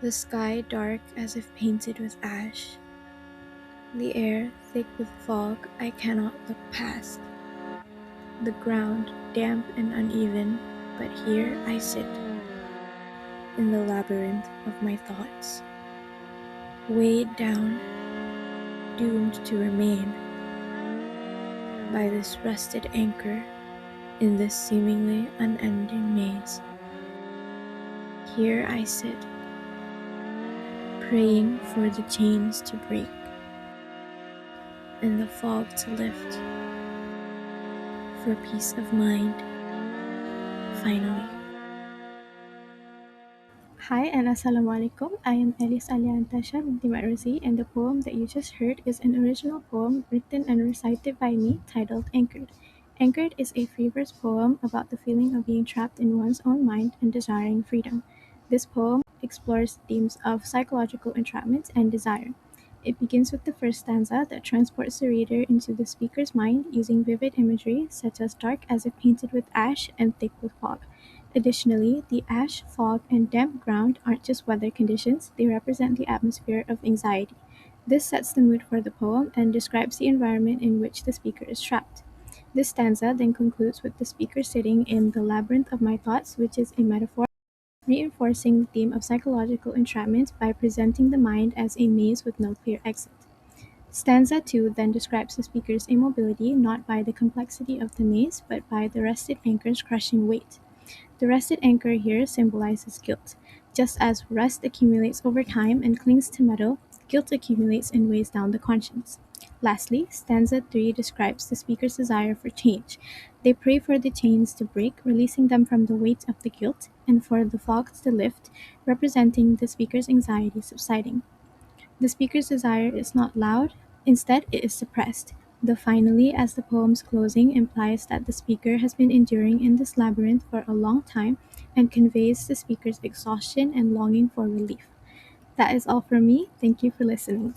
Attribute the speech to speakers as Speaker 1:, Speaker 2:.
Speaker 1: The sky dark as if painted with ash, the air thick with fog I cannot look past, the ground damp and uneven, but here I sit, in the labyrinth of my thoughts, weighed down, doomed to remain, by this rusted anchor in this seemingly unending maze. Here I sit, praying for the chains to break, and the fog to lift, for peace of mind, finally.
Speaker 2: Hi and Assalamualaikum. I am Aleeya Antasha binti Maruzi, and the poem that you just heard is an original poem written and recited by me titled Anchored. Anchored is a free verse poem about the feeling of being trapped in one's own mind and desiring freedom. This poem explores themes of psychological entrapment and desire. It begins with the first stanza that transports the reader into the speaker's mind using vivid imagery such as dark as if painted with ash and thick with fog. Additionally, the ash, fog, and damp ground aren't just weather conditions, they represent the atmosphere of anxiety. This sets the mood for the poem and describes the environment in which the speaker is trapped. This stanza then concludes with the speaker sitting in the labyrinth of my thoughts, which is a metaphor reinforcing the theme of psychological entrapment by presenting the mind as a maze with no clear exit. Stanza 2 then describes the speaker's immobility not by the complexity of the maze, but by the rested anchor's crushing weight. The rested anchor here symbolizes guilt. Just as rust accumulates over time and clings to metal, guilt accumulates and weighs down the conscience. Lastly, stanza 3 describes the speaker's desire for change. They pray for the chains to break, releasing them from the weight of the guilt, and for the fog to lift, representing the speaker's anxiety subsiding. The speaker's desire is not loud, instead, it is suppressed. The finally, as the poem's closing, implies that the speaker has been enduring in this labyrinth for a long time and conveys the speaker's exhaustion and longing for relief. That is all from me. Thank you for listening.